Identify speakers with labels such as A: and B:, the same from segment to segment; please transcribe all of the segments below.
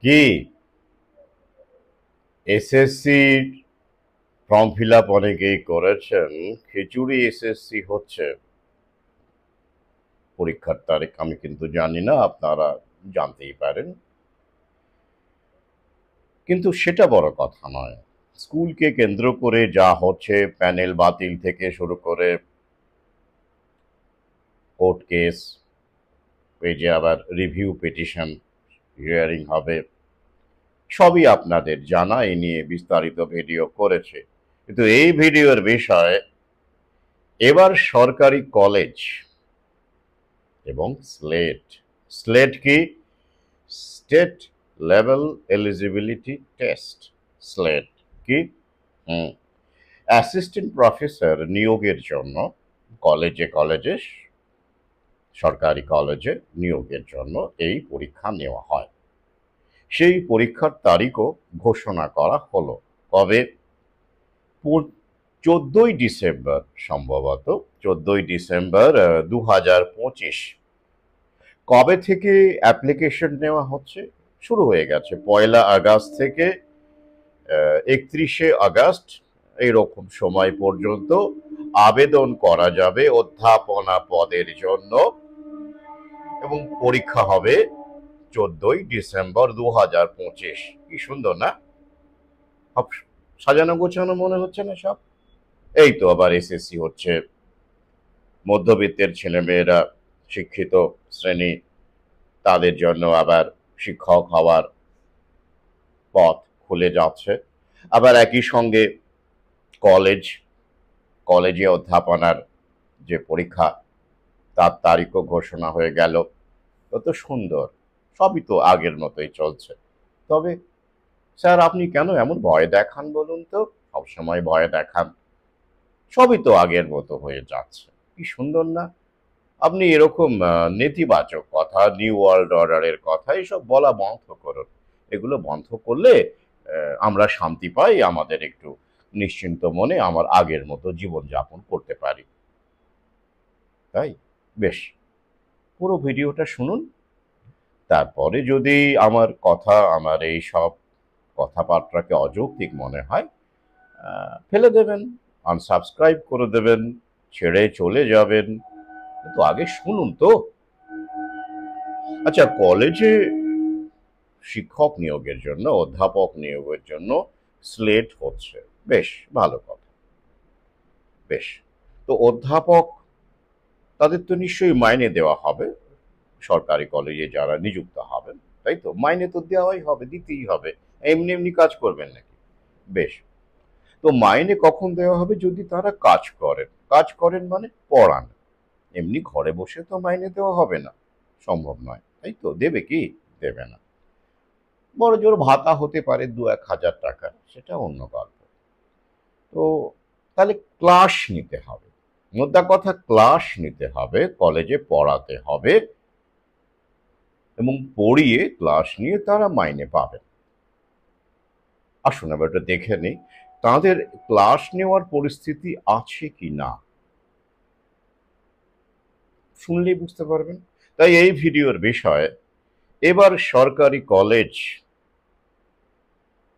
A: কি SSC form fill up অনেকেই করেছেন। খিচুড়ি এসএসসি হচ্ছে, পরীক্ষার তারিখ আমি কিন্তু জানি না, আপনারা জানতেই পারেন, কিন্তু সেটা বড় কথা নয়। স্কুলকে কেন্দ্র করে যা হচ্ছে, প্যানেল বাতিল থেকে শুরু করে কোর্ট কেস, পেজে আবার রিভিউ পিটিশন হিয়ারিং হবে, সবই আপনাদের জানা। এই নিয়ে বিস্তারিত ভিডিও করেছে, কিন্তু এই ভিডিওর বিষয় এবার সরকারি কলেজ এবং স্লেট। স্লেট কি? State level eligibility test. Slate কি? অ্যাসিস্ট্যান্ট প্রফেসর নিয়োগের জন্য কলেজে সরকারি কলেজে নিয়োগের জন্য এই পরীক্ষা নেওয়া হয়। সেই পরীক্ষার তারিখও ঘোষণা করা হলো। কবে? 14ই ডিসেম্বর, সম্ভবত 14ই ডিসেম্বর 2025। কবে থেকে অ্যাপ্লিকেশন নেওয়া হচ্ছে? শুরু হয়ে গেছে 1 আগস্ট থেকে 31শে আগস্ট, এইরকম সময় পর্যন্ত আবেদন করা যাবে অধ্যাপনা পদের জন্য, এবং পরীক্ষা হবে 14ই ডিসেম্বর 2025। কি সুন্দর না? সব সাজানো গোছানো মনে হচ্ছে না সব? এই তো আবার এসএসসি হচ্ছে, মধ্যবিত্তের ছেলেমেয়েরা, শিক্ষিত শ্রেণী, তাদের জন্য আবার শিক্ষক হওয়ার পথ খুলে যাচ্ছে। আবার একই সঙ্গে কলেজে অধ্যাপনার যে পরীক্ষা, তার তারিখও ঘোষণা হয়ে গেল। কত সুন্দর! সবই তো আগের মতোই চলছে। তবে স্যার, আপনি কেন এমন ভয় দেখান বলুন তো? সবসময় ভয় দেখান, সবই তো আগের মতো হয়ে যাচ্ছে। কি সুন্দর না? আপনি এরকম নেতিবাচক কথা, নিউ ওয়ার্ল্ড অর্ডারের কথা এসব বলা বন্ধ করুন। এগুলো বন্ধ করলে আমরা শান্তি পাই, আমাদের একটু নিশ্চিন্ত মনে আমার আগের মতো জীবনযাপন করতে পারি। তাই বেশ, পুরো ভিডিওটা শুনুন, তারপরে যদি আমার এই সব কথাবার্তাকে অযৌক্তিক মনে হয়, ফেলে দেবেন, আনসাবস্ক্রাইব করে দেবেন, ছেড়ে চলে যাবেন। কিন্তু আগে শুনুন তো। আচ্ছা, কলেজে শিক্ষক নিয়োগের জন্য, অধ্যাপক নিয়োগের জন্য স্লেট হচ্ছে, বেশ ভালো কথা। বেশ, তো অধ্যাপক, তাদের তো নিশ্চয়ই মাইনে দেওয়া হবে। সরকারি কলেজে যারা নিযুক্ত হবেন, তাই তো? মাইনে তো দেওয়াই হবে, দিতেই হবে। এমনি এমনি কাজ করবেন নাকি? বেশ, তো মাইনে কখন দেওয়া হবে? যদি তারা কাজ করেন মানে পড়ান। এমনি ঘরে বসে তো মাইনে দেওয়া হবে না, সম্ভব নয়, তাই তো? দেবে কি? দেবে না। বড় জোর ভাতা হতে পারে 2-1 হাজার টাকা, সেটা অন্য গল্প। তো তাহলে ক্লাস নিতে হবে, মোদ্দা কথা ক্লাস নিতে হবে, কলেজে পড়াতে হবে, এবং পড়িয়ে ক্লাস নিয়ে তারা মাইনে পাবেন। আসুন এবার এটা দেখে নিই, তাদের ক্লাস নেওয়ার পরিস্থিতি আছে কি না, শুনলেই বুঝতে পারবেন। তাই এই ভিডিওর বিষয় এবার সরকারি কলেজ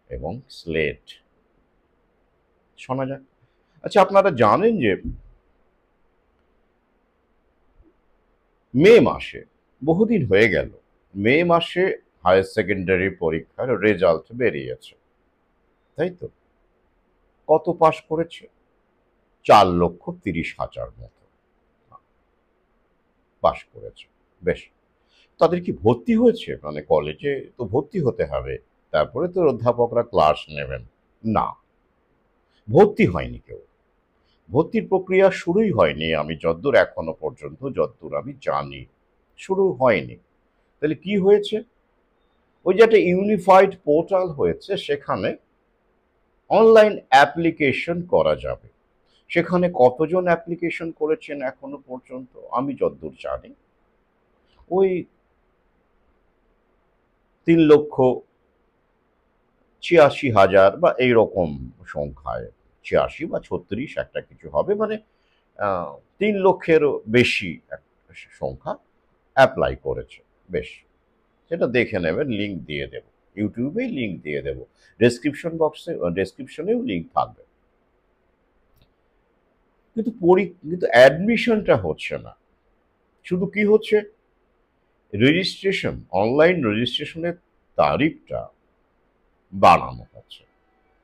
A: এবং স্লেট। শোনা যাক। আচ্ছা, আপনারা জানেন যে মে মাসে, বহুদিন হয়ে গেল, মে মাসে হায়ার সেকেন্ডারি পরীক্ষার রেজাল্ট বেরিয়েছে, তাই তো? কত পাশ করেছে? 4,30,000 মতো পাশ করেছে। বেশ, তাদের কি ভর্তি হয়েছে? মানে কলেজে তো ভর্তি হতে হবে, তারপরে তো অধ্যাপকরা ক্লাস নেবেন। না, ভর্তি হয়নি কেউ। ভর্তির প্রক্রিয়া শুরুই হয়নি, আমি যদ্দূর এখনো পর্যন্ত, যদ্দূর আমি জানি, শুরু হয়নি। তাহলে কি হয়েছে? ওই যে একটা ইউনিফাইড পোর্টাল হয়েছে, সেখানে অনলাইন অ্যাপ্লিকেশন করা যাবে। সেখানে কতজন অ্যাপ্লিকেশন করেছেন এখনো পর্যন্ত? আমি যদ্দূর জানি ওই 3,86,000 বা এইরকম সংখ্যায়, 86 বা 36 একটা কিছু হবে, মানে 3 লক্ষেরও বেশি সংখ্যা অ্যাপ্লাই করেছে। বেশ, সেটা দেখে নেবেন, লিঙ্ক দিয়ে দেব ইউটিউবেই লিঙ্ক দিয়ে দেবো, ডেসক্রিপশনেও লিঙ্ক থাকবে। কিন্তু অ্যাডমিশনটা হচ্ছে না, শুধু কি হচ্ছে, রেজিস্ট্রেশন, অনলাইন রেজিস্ট্রেশনের তারিখটা বাড়ানো হচ্ছে,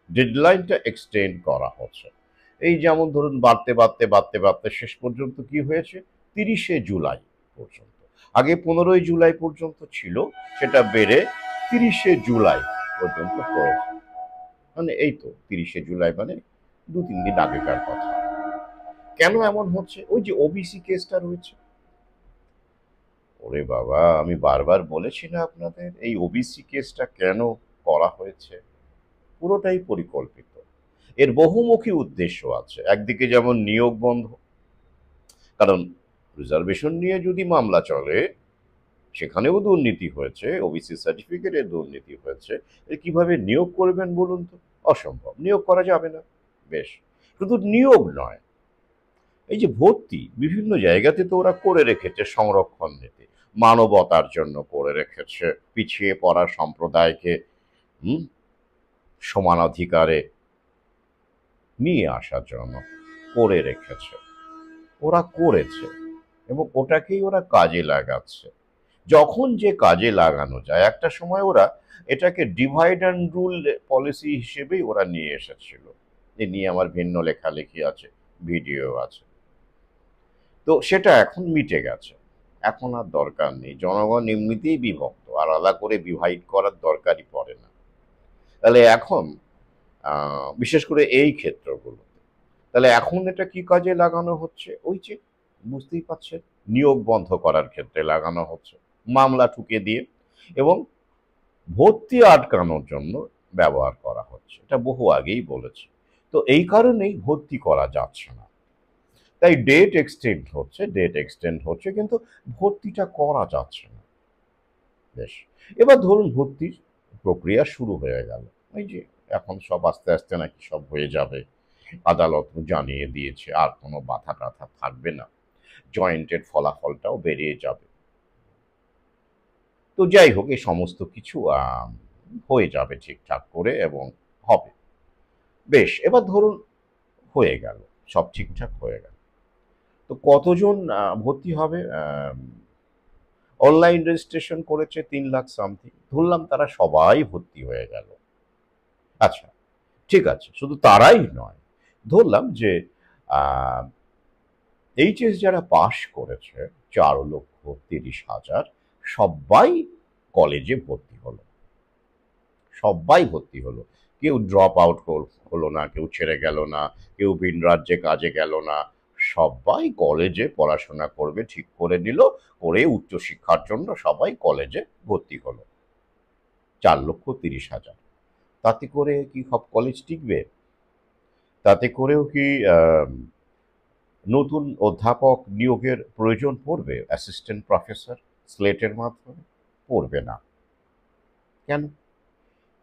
A: ডেডলাইনটা এক্সটেন্ড করা হচ্ছে। এই যেমন ধরুন বাড়তে বাড়তে বাড়তে বাড়তে শেষ পর্যন্ত কি হয়েছে, 30শে জুলাই পর্যন্ত। আগে 15ই জুলাই পর্যন্ত ছিল, সেটা বেড়ে 30শে জুলাই পর্যন্ত হয়েছে। মানে এই তো 30শে জুলাই, মানে 2-3 দিন আগেকার কথা। কেন এমন হচ্ছে? ওই যে ওবিসি কেসটা রয়েছে। ওরে বাবা, আমি বারবার বলেছি না আপনাদের, এই ওবিসি কেসটা কেন করা হয়েছে? পুরোটাই পরিকল্পিত। এর বহুমুখী উদ্দেশ্য আছে। একদিকে যেমন নিয়োগ বন্ধ, কারণ রিজার্ভেশন নিয়ে যদি মামলা চলে, সেখানেও দুর্নীতি হয়েছে, ওবিসি সার্টিফিকেটে দুর্নীতি হয়েছে, কিভাবে নিয়োগ করবেন বলুন তো? অসম্ভব, নিয়োগ করা যাবে না। বেশ, শুধু নিয়োগ নয়, এই যে ভর্তি, বিভিন্ন জায়গাতে তো ওরা করে রেখেছে সংরক্ষণ নীতি, মানবতার জন্য করে রেখেছে, পিছিয়ে পড়া সম্প্রদায়কে সমানাধিকারে নিয়ে আসার জন্য করে রেখেছে। ওরা করেছে এবং ওটাকেই ওরা কাজে লাগাচ্ছে। যখন যে কাজে লাগানো যায়, একটা সময় ওরা এটাকে ডিভাইড অ্যান্ড রুল পলিসি হিসেবেই ওরা নিয়ে এসেছিল। এ নিয়ে আমার ভিন্ন লেখালেখি আছে, ভিডিও আছে। তো সেটা এখন মিটে গেছে, এখন আর দরকার নেই। জনগণ এমনিতেই বিভক্ত, আলাদা করে ডিভাইড করার দরকারই পড়ে না। তাহলে এখন বিশেষ করে এই ক্ষেত্রগুলোতে, তাহলে এখন এটা কি কাজে লাগানো হচ্ছে? ওই যে বুঝতেই পারছেন, নিয়োগ বন্ধ করার ক্ষেত্রে লাগানো হচ্ছে, মামলা ঠুকে দিয়ে, এবং ভর্তি আটকানোর জন্য ব্যবহার করা হচ্ছে। এটা বহু আগেই বলেছি। তো এই কারণেই ভর্তি করা যাচ্ছে না, তাই ডেট এক্সটেন্ড হচ্ছে, কিন্তু ভর্তিটা করা যাচ্ছে না। বেশ, এবার ধরুন ভর্তির প্রক্রিয়া শুরু হয়ে গেল, এই যে এখন সব আস্তে আস্তে নাকি সব হয়ে যাবে, আদালত জানিয়ে দিয়েছে, আর কোনো বাধা টাধা থাকবে না, জয়েন্টের ফলাফলটাও বেরিয়ে যাবে। তো যাই হোক, এই সমস্ত কিছু হয়ে যাবে ঠিকঠাক করে এবং হবে। বেশ, এবার ধরুন হয়ে গেল, সব ঠিকঠাক হয়ে গেল, তো কতজন ভর্তি হবে? অনলাইন রেজিস্ট্রেশন করেছে 3 লাখ সামথিং, ধরলাম তারা সবাই ভর্তি হয়ে গেল। আচ্ছা, ঠিক আছে, শুধু তারাই নয়, ধরলাম যে এইচএস যারা পাশ করেছে 4,30,000, সবাই কলেজে ভর্তি হলো, সবাই ভর্তি হলো। কেউ ড্রপ আউট হলো না, কেউ ছেড়ে গেল না, কেউ ভিন রাজ্যে কাজে গেল না, সবাই কলেজে পড়াশোনা করবে ঠিক করে নিল, করে উচ্চশিক্ষার জন্য সবাই কলেজে ভর্তি হলো। 4,30,000। তাতে করে কি সব কলেজ টিকবে? তাতে করেও কি নতুন অধ্যাপক নিয়োগের প্রয়োজন পড়বে? অ্যাসিস্ট্যান্ট প্রফেসর স্লেটের মাধ্যমে? পড়বে না। কেন?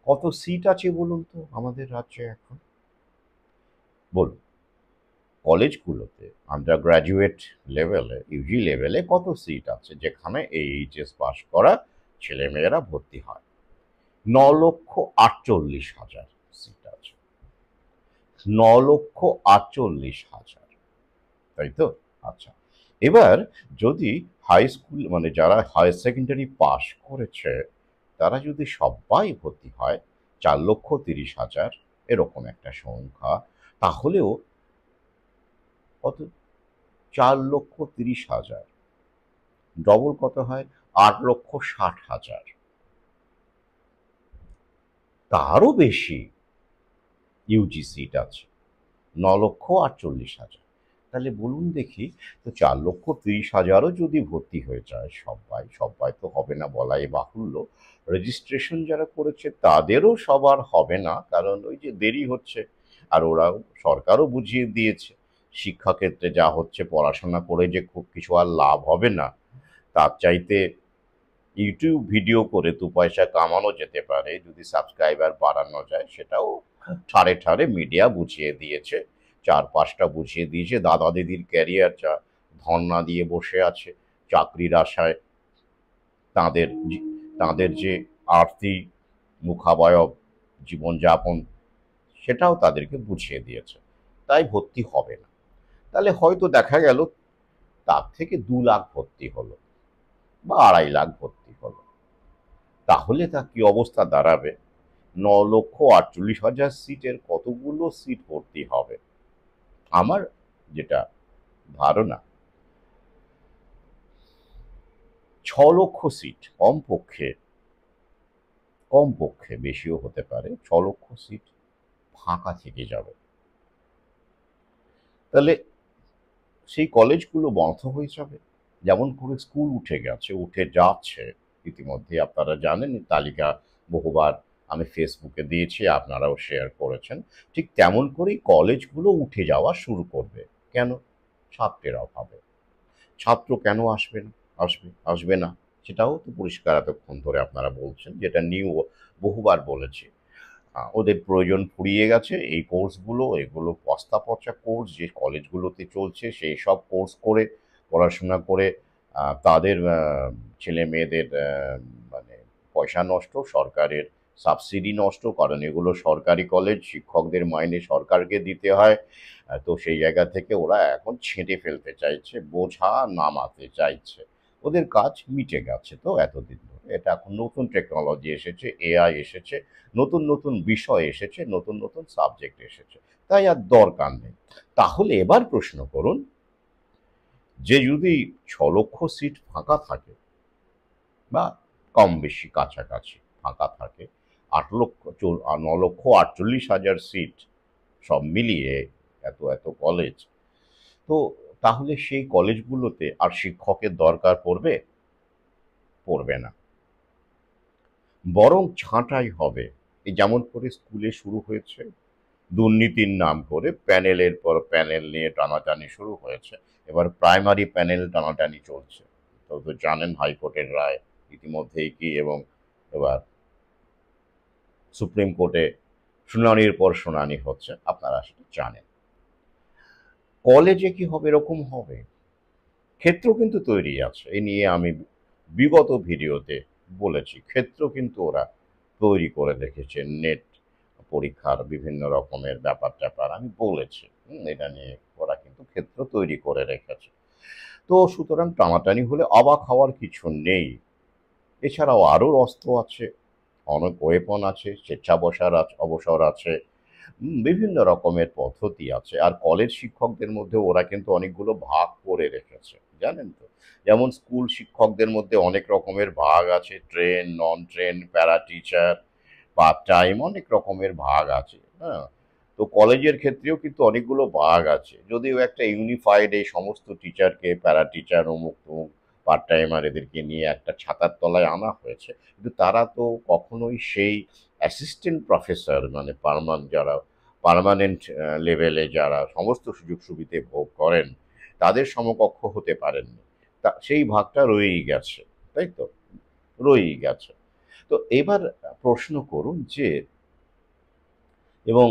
A: কত সিট আছে বলুন তো আমাদের রাজ্যে এখন? বলুন, কলেজগুলোতে আন্ডার গ্র্যাজুয়েট লেভেলে, ইউজি লেভেলে কত সিট আছে যেখানে এই এইচএস পাস করা ছেলেমেয়েরা ভর্তি হয়? 9,48,000 সিট আছে। 9,48,000, তাই তো? আচ্ছা, এবার যদি হাই স্কুল, মানে যারা হায়ার সেকেন্ডারি পাস করেছে, তারা যদি সবাই ভর্তি হয় 4,30,000, এরকম একটা সংখ্যা, তাহলেও কত? 4,30,000 ডবল কত হয়? 8,60,000, তারও বেশি ইউজি সিট আছে, 9,48,000। তাহলে বলুন দেখি, তো 4,30,000ও যদি ভর্তি হয়ে যায় সবাই, সবাই তো হবে না বলাই বাহুল্য, রেজিস্ট্রেশন যারা করেছে তাদেরও সবার হবে না, কারণ ওই যে দেরি হচ্ছে। আর ওরাও, সরকারও বুঝিয়ে দিয়েছে শিক্ষাক্ষেত্রে যা হচ্ছে, পড়াশোনা করে যে খুব কিছু আর লাভ হবে না, তার চাইতে ইউটিউব ভিডিও করে 2 পয়সা কামানো যেতে পারে যদি সাবস্ক্রাইবার বাড়ানো যায়, সেটাও ঠারে ঠারে মিডিয়া বুঝিয়ে দিয়েছে, 4-5টা বুঝিয়ে দিয়েছে। দাদা দিদির ক্যারিয়ার যা ধর্ণা দিয়ে বসে আছে চাকরির আশায়, তাদের তাদের যে আর্থিক মুখাবয়ব, জীবনযাপন সেটাও তাদেরকে বুঝিয়ে দিয়েছে। তাই ভর্তি হবে না। তাহলে হয়তো দেখা গেল তার থেকে 2 লাখ ভর্তি হলো বা 2.5 লাখ ভর্তি হলো। তাহলে তা কি অবস্থা দাঁড়াবে? 9,48,000 সিটের কতগুলো সিট ভর্তি হবে? আমার যেটা ধারণা, 6 লক্ষ সিট কমপক্ষে, কমপক্ষে বেশিও হতে পারে, 6 লক্ষ সিট ফাঁকা থেকে যাবে। তাহলে সেই কলেজগুলো বন্ধ হয়ে যাবে। যেমন করে স্কুল উঠে গেছে, উঠে যাচ্ছে, ইতিমধ্যে আপনারা জানেন তালিকা বহুবার আমি ফেসবুকে দিয়েছি, আপনারাও শেয়ার করেছেন। ঠিক তেমন করেই কলেজগুলো উঠে যাওয়া শুরু করবে। কেন? ছাত্রের অভাবে। ছাত্র কেন আসবে না? আসবে না সেটাও তো পরিষ্কার এতক্ষণ ধরে আপনারা বলছেন, যেটা নিয়েও বহুবার বলেছি। ওদের প্রয়োজন ফুরিয়ে গেছে এই কোর্সগুলো, এগুলো বস্তা পচা কোর্স যে কলেজগুলোতে চলছে, সেই সব কোর্স করে পড়াশোনা করে তাদের ছেলে মেয়েদের মানে পয়সা নষ্ট, সরকারের সাবসিডি নষ্ট, কারণ এগুলো সরকারি কলেজ, শিক্ষকদের মাইনে সরকারকে দিতে হয়। তো সেই জায়গা থেকে ওরা এখন ছেঁটে ফেলতে চাইছে, বোঝা নামাতে চাইছে। ওদের কাজ মিটে গেছে তো এতদিন ধরে। এটা এখন নতুন টেকনোলজি এসেছে, এআই এসেছে, নতুন নতুন বিষয় এসেছে, নতুন নতুন সাবজেক্ট এসেছে, তাই আর দরকার নেই। তাহলে এবার প্রশ্ন করুন, যে যদি 6 লক্ষ সিট ফাঁকা থাকে বা কম বেশি কাছাকাছি ফাঁকা থাকে, 9,48,000 সিট সব মিলিয়ে, এত এত কলেজ, তো তাহলে সেই কলেজগুলোতে আর শিক্ষকের দরকার পড়বে? পড়বে না। বরং ছাঁটাই হবে। এই যেমন করে স্কুলে শুরু হয়েছে, দুর্নীতির নাম করে প্যানেলের পর প্যানেল নিয়ে টানাটানি শুরু হয়েছে। এবার প্রাইমারি প্যানেল টানাটানি চলছে। তো জানেন হাইকোর্টের রায় ইতিমধ্যেই কি, এবং এবার সুপ্রিম কোর্টে শুনানির পর শুনানি হচ্ছে, আপনারা সেটা জানেন। কলেজে কি হবে? এরকম হবে। ক্ষেত্র কিন্তু তৈরি আছে, এ নিয়ে আমি বিগত ভিডিওতে বলেছি। ক্ষেত্র কিন্তু ওরা তৈরি করে রেখেছে, নেট পরীক্ষার বিভিন্ন রকমের ব্যাপার-ট্যাপার আমি বলেছি। এটা নিয়ে ওরা কিন্তু ক্ষেত্র তৈরি করে রেখেছে। তো সুতরাং টানাটানি হলে অবাক হওয়ার কিছু নেই। এছাড়াও আরও অস্ত্র আছে, অনেক ওয়েপন আছে, অবসর আছে, বিভিন্ন রকমের পদ্ধতি আছে। আর কলেজ শিক্ষকদের মধ্যে ওরা কিন্তু অনেকগুলো ভাগ করে রেখেছে, জানেন তো? যেমন স্কুল শিক্ষকদের মধ্যে অনেক রকমের ভাগ আছে, ট্রেন, নন train, para teacher, part time, অনেক রকমের ভাগ আছে, হ্যাঁ? তো কলেজের ক্ষেত্রেও কিন্তু অনেকগুলো ভাগ আছে। যদিও একটা ইউনিফাইড এই সমস্ত টিচারকে, প্যারা টিচার, অমুক তমুক, পার্ট টাইমার এদেরকে নিয়ে একটা ছাতার তলায় আনা হয়েছে। কিন্তু তারা তো কখনোই সেই অ্যাসিস্ট্যান্ট প্রফেসর, মানে যারা পার্মানেন্ট লেভেলে যারা সমস্ত সুযোগ সুবিধে ভোগ করেন, তাদের সমকক্ষ হতে পারেননি। তা সেই ভাগটা রয়েই গেছে, তাই তো? রয়েই গেছে। তো এবার প্রশ্ন করুন যে, এবং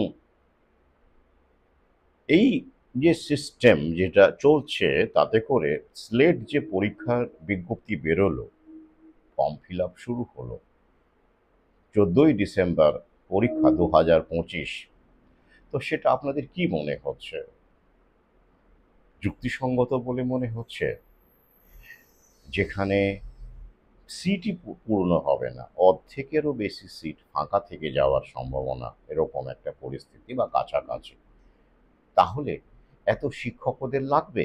A: এই যে সিস্টেম যেটা চলছে, তাতে করে স্লেট যে পরীক্ষার বিজ্ঞপ্তি বেরোলো, ফর্ম ফিল আপ শুরু হলো, 14ই ডিসেম্বর পরীক্ষা 2025। তো সেটা আপনাদের কি মনে হচ্ছে? যুক্তিসঙ্গত বলে মনে হচ্ছে? যেখানে সিটই পূর্ণ হবে না, অর্ধেকেরও বেশি সিট ফাঁকা থেকে যাওয়ার সম্ভাবনা, এরকম একটা পরিস্থিতি বা কাছাকাছি। তাহলে এত শিক্ষক ওদের লাগবে?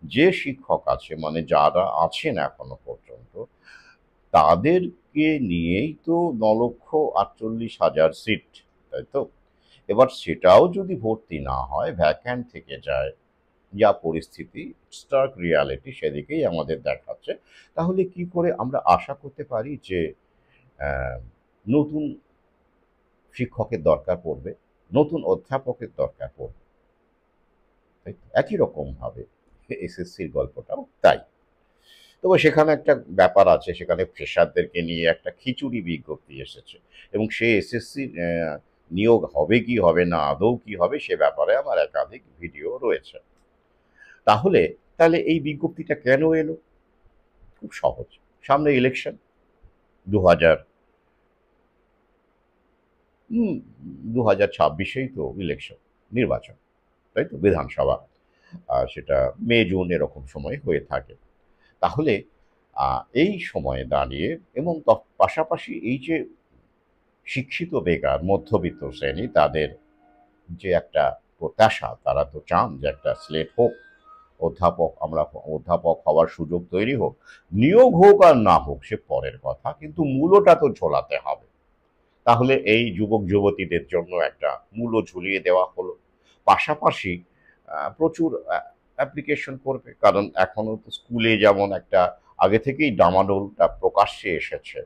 A: যে শিক্ষক আছে, মানে যারা আছেন এখনো পর্যন্ত, তাদেরকে নিয়েই তো 9,48,000 সিট, তাই তো? এবার সেটাও যদি ভর্তি না হয়, ভ্যাকান্ট থেকে যায়, যা পরিস্থিতি, স্টার্ক রিয়ালিটি সেদিকেই আমাদের দেখাচ্ছে, তাহলে কি করে আমরা আশা করতে পারি যে আহ, নতুন শিক্ষকের দরকার পড়বে, নতুন অধ্যাপকের দরকার পড়বে? তাই তো? একই রকম ভাবে এসএসসির গল্পটাও তাই। তবে সেখানে একটা ব্যাপার আছে, সেখানে ফ্রেশারদেরকে নিয়ে একটা খিচুড়ি বিজ্ঞপ্তি এসেছে, এবং সে এসএসসি নিয়োগ হবে কি হবে না, আদৌ কি হবে, সে ব্যাপারে আমার একাধিক ভিডিও রয়েছে। তাহলে এই বিজ্ঞপ্তিটা কেন এলো? খুব সহজ। সামনে ইলেকশন, 2027, 2026-এই তো ইলেকশন, নির্বাচন, তাই তো, বিধানসভা। সেটা মে জুন এরকম সময় হয়ে থাকে। তাহলে এই সময়ে দাঁড়িয়ে এবং পাশাপাশি এই যে শিক্ষিত বেকার মধ্যবিত্ত শ্রেণী, তাদের যে একটা প্রত্যাশা, তারা তো চান যে একটা স্লেট হোক, অধ্যাপক হওয়ার সুযোগ তৈরি হোক। নিয়োগ হোক আর না হোক সে পরের কথা, কিন্তু মূলটা তো ঝোলাতে হবে। তাহলে এই যুবক যুবতীদের জন্য একটা মূল্য ঝুলিয়ে দেওয়া হলো। পাশাপাশি প্রচুর অ্যাপ্লিকেশন করবে, কারণ এখনো তো স্কুলে যেমন একটা আগে থেকেই ডামাডোলটা প্রকাশ্যে এসেছে,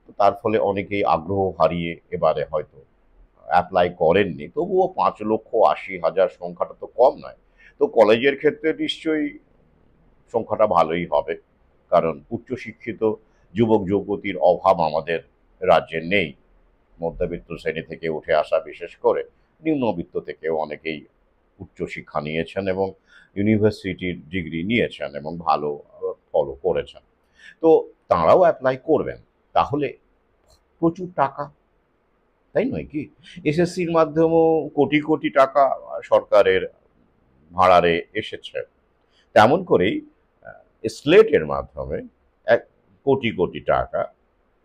A: তো তার ফলে অনেকেই আগ্রহ হারিয়ে এবারে হয়তো অ্যাপ্লাই করেননি। তবুও 5,80,000 সংখ্যাটা তো কম নয়। তো কলেজের ক্ষেত্রে নিশ্চয়ই সংখ্যাটা ভালোই হবে, কারণ উচ্চশিক্ষিত যুবক যুবতীর অভাব আমাদের রাজ্যে নেই। মধ্যবিত্ত শ্রেণী থেকে উঠে আসা, বিশেষ করে নিম্নবিত্ত থেকেও অনেকেই উচ্চশিক্ষা নিয়েছেন এবং ইউনিভার্সিটির ডিগ্রি নিয়েছেন এবং ভালো ফলও করেছেন। তো তাঁরাও অ্যাপ্লাই করবেন। তাহলে প্রচুর টাকা, তাই নয় কি? এসএসসির মাধ্যমেও কোটি কোটি টাকা সরকারের ভাঁড়ারে এসেছে। তেমন করেই স্লেটের মাধ্যমে এক কোটি কোটি টাকা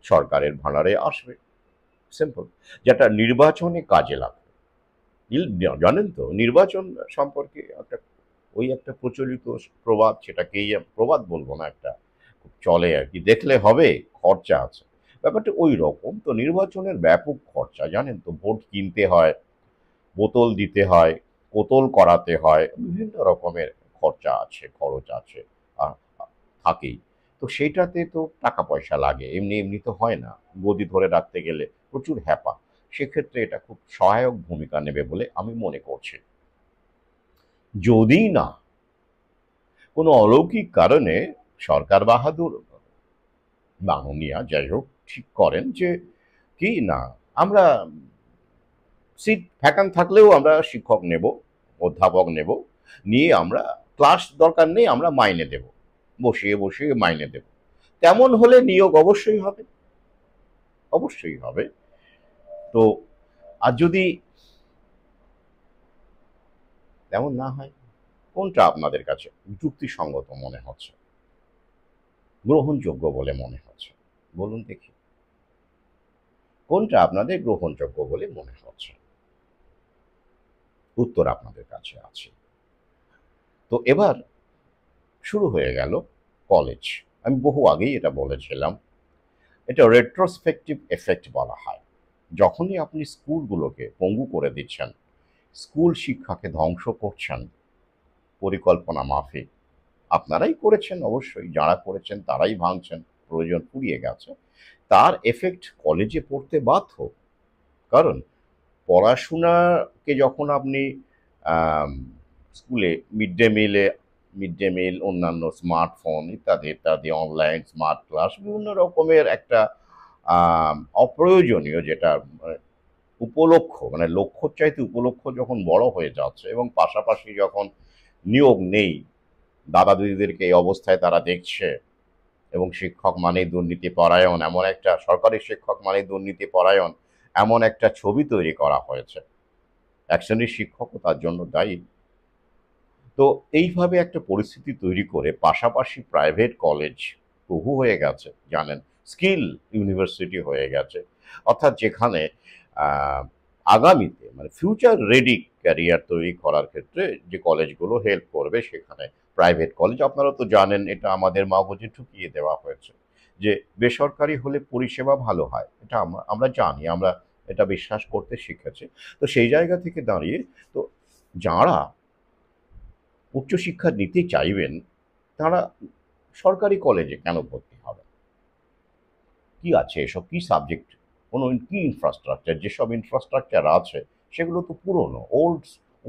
A: সরকারের ভাঁড়ারে আসবে। সিম্পল। যেটা নির্বাচনে কাজে লাগবে। জানেন তো নির্বাচন সম্পর্কে একটা প্রচলিত প্রবাদ, সেটাকেই প্রবাদ বলবো না, একটা খুব চলে আর কি, দেখলে হবে, খরচা আছে। ব্যাপারটা ওই রকম। তো নির্বাচনের ব্যাপক খরচা, জানেন তো, ভোট কিনতে হয়, বোতল দিতে হয়, কোতল করাতে হয়, বিভিন্ন রকমের খরচা আছে, খরচ আছে, আহ, থাকেই। তো সেইটাতে তো টাকা পয়সা লাগে, এমনি এমনি তো হয় না। গদি ধরে রাখতে গেলে প্রচুর হ্যাপা। সেক্ষেত্রে এটা খুব সহায়ক ভূমিকা নেবে বলে আমি মনে করছি। যদি না কোনো অলৌকিক কারণে সরকার বাহাদুর বাঙুনিয়া যাই হোক ঠিক করেন যে কি না, আমরা সিট ভ্যাকান্ট থাকলেও আমরা শিক্ষক নেব, অধ্যাপক নেব, নিয়ে আমরা ক্লাস দরকার নেই, আমরা মাইনে দেব, বসিয়ে বসিয়ে মাইনে দেব, তেমন হলে নিয়োগ অবশ্যই হবে, অবশ্যই হবে। তো আর যদি তেমন না হয়, কোনটা আপনাদের কাছে যুক্তিসঙ্গত মনে হচ্ছে, গ্রহণযোগ্য বলে মনে হচ্ছে, বলুন দেখি, কোনটা আপনাদের গ্রহণযোগ্য বলে মনে হচ্ছে? উত্তর আপনাদের কাছে আছে। তো এবার শুরু হয়ে গেল কলেজ। আমি বহু আগেই এটা বলেছিলাম, এটা রেট্রোস্পেকটিভ এফেক্ট বলা হয়। যখনই আপনি স্কুলগুলোকে পঙ্গু করে দিচ্ছেন, স্কুল শিক্ষাকে ধ্বংস করছেন পরিকল্পনা মাফিক, আপনারাই করেছেন অবশ্যই, যারা করেছেন তারাই ভাঙছেন, প্রয়োজন ফুরিয়ে গেছে, তার এফেক্ট কলেজে পড়তে বাধ্য। কারণ পড়াশোনাকে যখন আপনি স্কুলে মিড ডে মিল, অন্যান্য স্মার্টফোন ইত্যাদি ইত্যাদি, অনলাইন স্মার্ট ক্লাস, বিভিন্ন রকমের একটা অপ্রয়োজনীয়, যেটা উপলক্ষ্য, মানে লক্ষ্যর চাইতে উপলক্ষ্য যখন বড় হয়ে যাচ্ছে, এবং পাশাপাশি যখন নিয়োগ নেই, দাদা দিদিদেরকে এই অবস্থায় তারা দেখছে, এবং শিক্ষক মানেই দুর্নীতি পরায়ণ, এমন একটা সরকারি শিক্ষক মানেই দুর্নীতি পরায়ণ, এমন একটা ছবি তৈরি করা হয়েছে। এক শ্রেণীর শিক্ষকও তার জন্য দায়ী। তো এইভাবে একটা পরিস্থিতি তৈরি করে পাশাপাশি প্রাইভেট কলেজ বহু হয়ে গেছে, জানেন, স্কিল ইউনিভার্সিটি হয়ে গেছে, অর্থাৎ যেখানে আহ, আগামীতে মানে ফিউচার রেডি ক্যারিয়ার তৈরি করার ক্ষেত্রে যে কলেজগুলো হেল্প করবে, সেখানে প্রাইভেট কলেজ। আপনারা তো জানেন, এটা আমাদের মগজে ঢুকিয়ে দেওয়া হয়েছে যে বেসরকারি হলে পরিষেবা ভালো হয়, এটা আমরা জানি, আমরা এটা বিশ্বাস করতে শিখেছি। তো সেই জায়গা থেকে দাঁড়িয়ে, তো যারা উচ্চশিক্ষা নিতে চাইবেন, তারা সরকারি কলেজে কেন ভর্তি হবে? কি আছে এসব, কি সাবজেক্ট, কোনো কি ইনফ্রাস্ট্রাকচার? যেসব ইনফ্রাস্ট্রাকচার আছে সেগুলো তো পুরনো,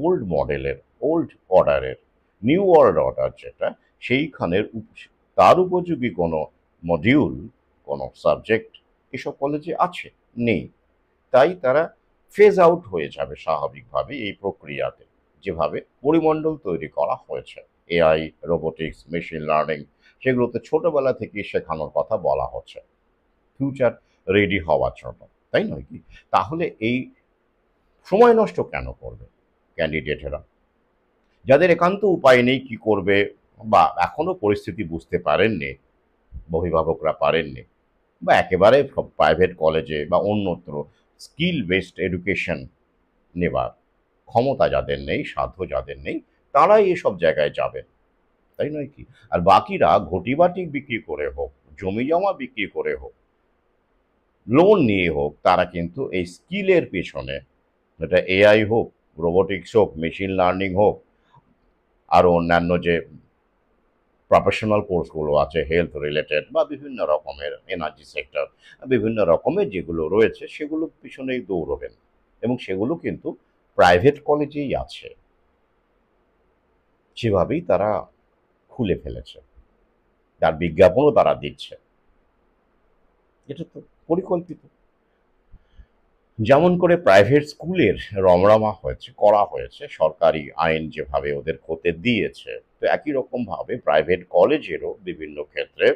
A: ওল্ড মডেলের, ওল্ড অর্ডারের। নিউ ওয়ার্ল্ড অর্ডার যেটা, সেইখানের তার উপযোগী কোনো মডিউল, কোনো সাবজেক্ট এসব কলেজে আছে? নেই। তাই তারা ফেজ আউট হয়ে যাবে স্বাভাবিকভাবে এই প্রক্রিয়াতে, যেভাবে পরিমণ্ডল তৈরি করা হয়েছে। এআই, রোবোটিক্স, মেশিন লার্নিং, সেগুলোতে ছোটবেলা থেকেই শেখানোর কথা বলা হচ্ছে ফিউচার রেডি হওয়ার জন্য, তাই নয় কি? তাহলে এই সময় নষ্ট কেন করবে ক্যান্ডিডেটেরা? যাদের একান্ত উপায় নেই কি করবে, বা এখনো পরিস্থিতি বুঝতে পারেননি, অভিভাবকরা পারেননি, বা একেবারে প্রাইভেট কলেজে বা অন্যত্র স্কিল বেসড এডুকেশন নেবার ক্ষমতা যাদের নেই, সাধ্য যাদের নেই, তারাই এসব জায়গায় যাবেন, তাই নয় কি? আর বাকিরা ঘটিবাটি বিক্রি করে হোক, জমি জমা বিক্রি করে হোক, লোন নিয়ে হোক, তারা কিন্তু এই স্কিলের পেছনে, এটা এআই হোক, রোবোটিক্স হোক, মেশিন লার্নিং হোক, আরও অন্যান্য যে প্রফেশনাল কোর্সগুলো আছে হেলথ রিলেটেড বা বিভিন্ন রকমের এনার্জি সেক্টর, বিভিন্ন রকমের যেগুলো রয়েছে সেগুলোর পিছনেই দৌড়বেন, এবং সেগুলো কিন্তু প্রাইভেট কলেজেই আছে, সেভাবেই তারা খুলে ফেলেছে, তার বিজ্ঞাপনও তারা দিচ্ছে। এটা তো পরিকল্পিত। যেমন করে প্রাইভেট স্কুলের রমরমা হয়েছে, করা হয়েছে, সরকারি আইন যেভাবে ওদের হতে দিয়েছে, তো একই রকম ভাবে প্রাইভেট কলেজেরও বিভিন্ন ক্ষেত্রে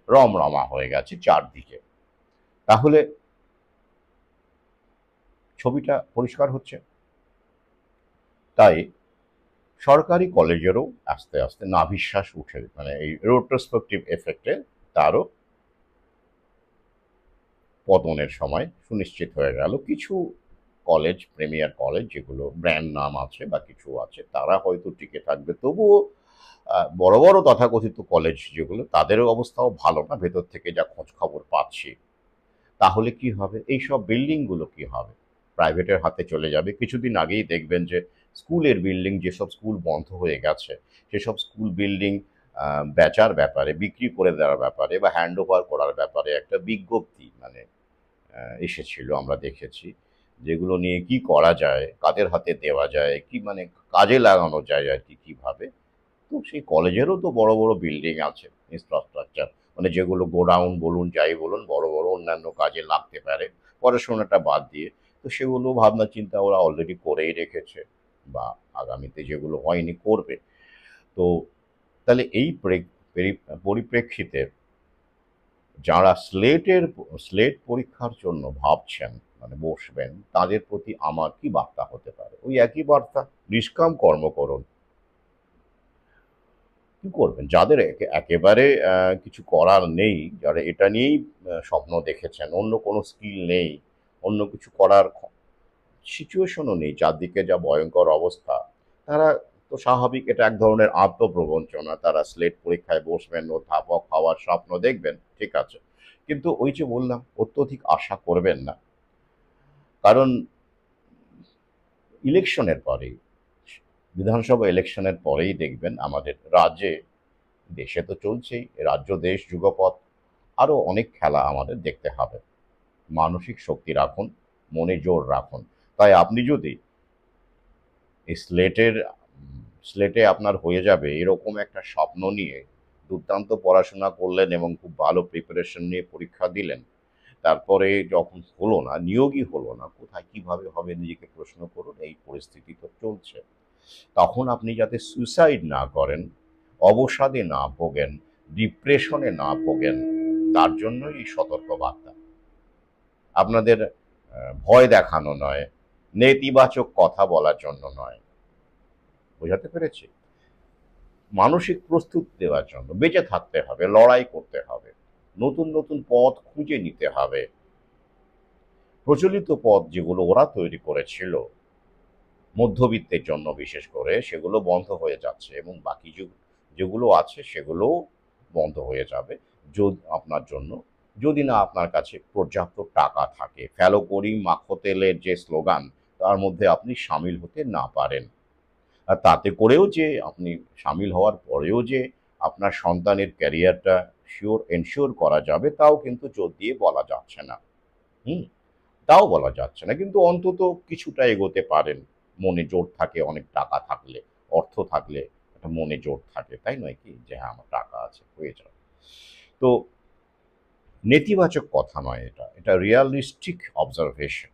A: রমরমা হয়ে গেছে চারদিকে। তাহলে ছবিটা পরিষ্কার হচ্ছে। তাই সরকারি কলেজেরও আস্তে আস্তে নাভিশ্বাস উঠে, মানে এই রোট্রোস্পেকটিভ এফেক্টে তারও পতনের সময় সুনিশ্চিত হয়ে গেল। কিছু কলেজ, প্রিমিয়ার কলেজ যেগুলো ব্র্যান্ড নাম আছে বা কিছু আছে, তারা হয়তো টিকে থাকবে, তবুও বড় বড় তথাকথিত কলেজ যেগুলো, তাদের অবস্থাও ভালো না ভেতর থেকে যা খোঁজ খবর পাচ্ছি। তাহলে কি হবে? এইসব বিল্ডিংগুলো কি হবে? প্রাইভেটের হাতে চলে যাবে। কিছুদিন আগেই দেখবেন যে স্কুলের বিল্ডিং, যেসব স্কুল বন্ধ হয়ে গেছে সেসব স্কুল বিল্ডিং বেচার ব্যাপারে, বিক্রি করে দেওয়ার ব্যাপারে বা হ্যান্ড ওভার করার ব্যাপারে একটা বিজ্ঞপ্তি মানে এসেছিল, আমরা দেখেছি। যেগুলো নিয়ে কি করা যায়, কাদের হাতে দেওয়া যায়, কি মানে কাজে লাগানো যায় আর কি কিভাবে। তো সেই কলেজেরও তো বড় বড় বিল্ডিং আছে, ইনফ্রাস্ট্রাকচার, মানে যেগুলো গোডাউন বলুন যাই বলুন, বড় বড় অন্যান্য কাজে লাগতে পারে পড়াশোনাটা বাদ দিয়ে। তো সেগুলো ভাবনা চিন্তা ওরা অলরেডি করেই রেখেছে, বা আগামীতে যেগুলো হয়নি করবে। তো তাহলে এই পরিপ্রেক্ষিতে যারা স্লেট পরীক্ষার জন্য ভাবছেন, মানে বসবেন, তাদের প্রতি আমার কি বার্তা হতে পারে? ওই একই বার্তা, নিষ্কাম কর্ম করুন। কি করবেন? যাদের একেবারে কিছু করার নেই, যারা এটা নিয়েই স্বপ্ন দেখেছেন, অন্য কোনো স্কিল নেই, অন্য কিছু করার সিচুয়েশনও নেই, চারদিকে যা ভয়ঙ্কর অবস্থা, তারা তো স্বাভাবিক, এটা এক ধরনের আত্মপ্রবঞ্চনা। তারা স্লেট পরীক্ষায় বসবেন, অধ্যাপক হওয়ার স্বপ্ন দেখবেন, ঠিক আছে। কিন্তু ওই যে বললাম, অত্যধিক আশা করবেন না। কারণ ইলেকশনের পরেই, বিধানসভা ইলেকশনের পরেই দেখবেন আমাদের রাজ্যে, দেশে তো চলছেই, রাজ্য দেশ যুগপৎ, আরও অনেক খেলা আমাদের দেখতে হবে। মানসিক শক্তি রাখুন, মনে জোর রাখুন। তাই আপনি যদি এই স্লেটে আপনার হয়ে যাবে এরকম একটা স্বপ্ন নিয়ে দুর্দান্ত পড়াশোনা করলেন এবং খুব ভালো প্রিপারেশন নিয়ে পরীক্ষা দিলেন, তারপরে যখন হলো না, নিয়োগই হলো না, কোথায় কিভাবে হবে নিজেকে প্রশ্ন করুন। এই পরিস্থিতি তো চলছে। তখন আপনি যাতে সুইসাইড না করেন, অবসাদে না ভোগেন, ডিপ্রেশনে না ভোগেন, তার জন্যই এই সতর্কবার্তা। আপনাদের ভয় দেখানো নয়, নেতিবাচক কথা বলার জন্য নয়, বোঝাতে পেরেছি? মানসিক প্রস্তুত দেওয়ার জন্য। বেঁচে থাকতে হবে, লড়াই করতে হবে, নতুন নতুন পথ খুঁজে নিতে হবে। প্রচলিত পথ যেগুলো ওরা তৈরি করেছিল মধ্যবিত্তের জন্য বিশেষ করে, সেগুলো বন্ধ হয়ে যাচ্ছে, এবং বাকি যেগুলো আছে সেগুলোও বন্ধ হয়ে যাবে আপনার জন্য, যদি না আপনার কাছে পর্যাপ্ত টাকা থাকে। ফেলো করি মাখো তেলের যে স্লোগান, তার মধ্যে আপনি সামিল হতে না পারেন। আর তাতে করেও যে আপনি সামিল হওয়ার পরেও যে আপনার সন্তানের ক্যারিয়ারটা এনশিওর করা যাবে, তাও কিন্তু জোর দিয়ে বলা যাচ্ছে না। হুম, তাও বলা যাচ্ছে না, কিন্তু অন্তত কিছুটা এগোতে পারেন। মনে জোর থাকে, অনেক টাকা থাকলে, অর্থ থাকলে একটা মনে জোর থাকে, তাই নয় কি? যে হ্যাঁ, আমার টাকা আছে, হয়ে যাবে। তো নেতিবাচক কথা নয়, এটা এটা রিয়ালিস্টিক অবজারভেশন।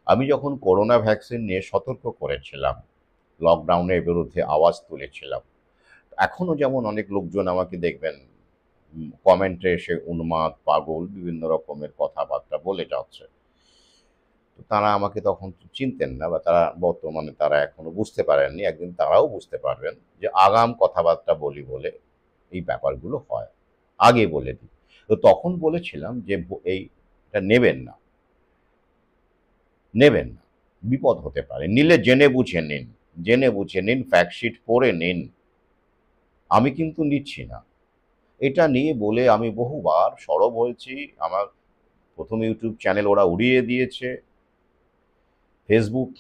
A: আমি যখন করোনা ভ্যাকসিন নিয়ে সতর্ক করেছিলাম, লকডাউনের বিরুদ্ধে আওয়াজ তুলেছিলাম, এখনো যেমন অনেক লোকজন আমাকে দেখবেন কমেন্টে এসে উন্মাদ, পাগল, বিভিন্ন রকমের কথাবার্তা বলে যাচ্ছে। তো তারা আমাকে তখন চিনতেন না, বা তারা বর্তমানে তারা এখনো বুঝতে পারেননি। একদিন তারাও বুঝতে পারবেন যে আগাম কথাবার্তা বলি বলে এই ব্যাপারগুলো হয়। আগে বলে দিই। তো তখন বলেছিলাম যে এইটা নেবেন না, নেবেন না। বিপদ হতে পারে। নিলে জেনে বুঝে নিন। জেনে বুঝে নিন, ফ্যাক্ট শিট পড়ে নিন। আমি কিন্তু নিচ্ছি না। এটা নিয়ে বলে আমি বহুবার সরব হয়েছি। আমার ১ম ইউটিউব চ্যানেল ওরা উড়িয়ে দিয়েছে। ফেসবুক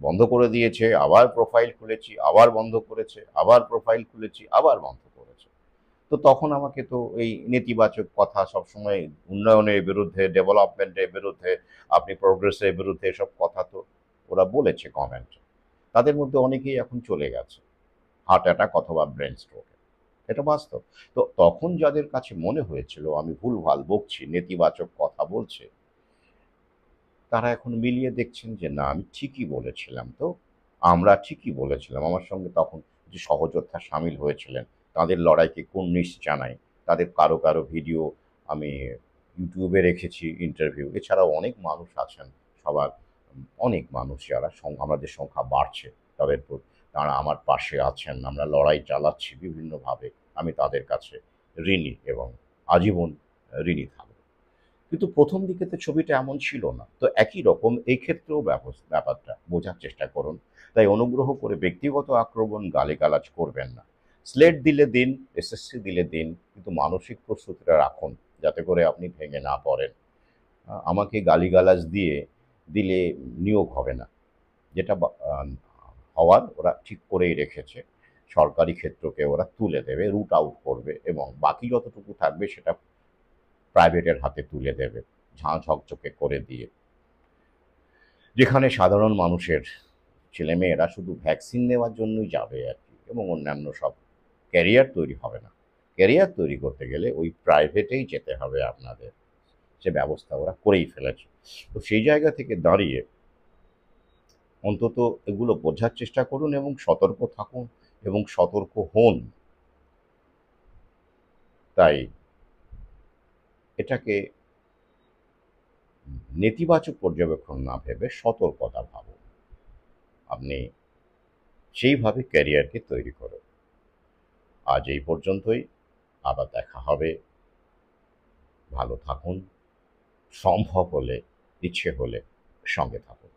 A: বন্ধ করে দিয়েছে, আবার প্রোফাইল খুলেছি, আবার বন্ধ করেছে, আবার প্রোফাইল খুলেছি, আবার বন্ধ করেছে। তো তখন আমাকে তো এই নেতিবাচক কথা সবসময়, উন্নয়নের বিরুদ্ধে, ডেভেলপমেন্টের বিরুদ্ধে, আপনি প্রোগ্রেসের বিরুদ্ধে, এসব কথা তো ওরা বলেছে কমেন্টে। তাদের মধ্যে অনেকেই এখন চলে গেছে হার্ট অ্যাটাক অথবা ব্রেন স্ট্রোকে। এটা বাস্তব। তো তখন যাদের কাছে মনে হয়েছিল আমি ভুলভাল বকছি, নেতিবাচক কথা বলছি, তারা এখন মিলিয়ে দেখছেন যে না, আমি ঠিকই বলেছিলাম। তো আমরা ঠিকই বলেছিলাম। আমার সঙ্গে তখন যে সহযোদ্ধা শামিল হয়েছিলেন, তাদের লড়াইকে কুর্নিশ জানাই। তাদের কারো কারো ভিডিও আমি ইউটিউবে রেখেছি, ইন্টারভিউ। এছাড়াও অনেক মানুষ আছেন, সবার অনেক মানুষ যারা আমাদের সংখ্যা বাড়ছে, তাদের তারা আমার পাশে আছেন। আমরা লড়াই চালাচ্ছি বিভিন্নভাবে। আমি তাদের কাছে ঋণী এবং আজীবন ঋণী থাকব। কিন্তু ১ম দিকে তো ছবিটা এমন ছিল না। তো একই রকম এই ক্ষেত্রেও ব্যাপারটা বোঝার চেষ্টা করুন। তাই অনুগ্রহ করে ব্যক্তিগত আক্রমণ, গালিগালাজ করবেন না। স্লেট দিলে দিন, এসএসসি দিলে দিন, কিন্তু মানসিক প্রস্তুতিটা রাখুন, যাতে করে আপনি ভেঙে না পড়েন। আমাকে গালিগালাজ দিলে নিয়োগ হবে না। যেটা হওয়ার ওরা ঠিক করেই রেখেছে। সরকারি ক্ষেত্রকে ওরা তুলে দেবে, রুট আউট করবে, এবং বাকি যতটুকু থাকবে সেটা প্রাইভেটের হাতে তুলে দেবে, ঝাঁ ঝকঝকে করে দিয়ে। যেখানে সাধারণ মানুষের ছেলেমেয়েরা শুধু ভ্যাকসিন নেওয়ার জন্যই যাবে আর কি, এবং অন্যান্য সব ক্যারিয়ার তৈরি হবে না। ক্যারিয়ার তৈরি করতে গেলে ওই প্রাইভেটেই যেতে হবে আপনাদের। সে ব্যবস্থা ওরা করেই ফেলেছে। তো সেই জায়গা থেকে দাঁড়িয়ে অন্তত এগুলো বোঝার চেষ্টা করুন এবং সতর্ক থাকুন এবং সতর্ক হন। তাই এটাকে নেতিবাচক পর্যবেক্ষণ না ভেবে সতর্কতা ভাবুন। আপনি সেইভাবে ক্যারিয়ারকে তৈরি করুন। আজ এই পর্যন্তই। আবার দেখা হবে। ভালো থাকুন। সম্ভব হলে, ইচ্ছে হলে সঙ্গে থাকুন।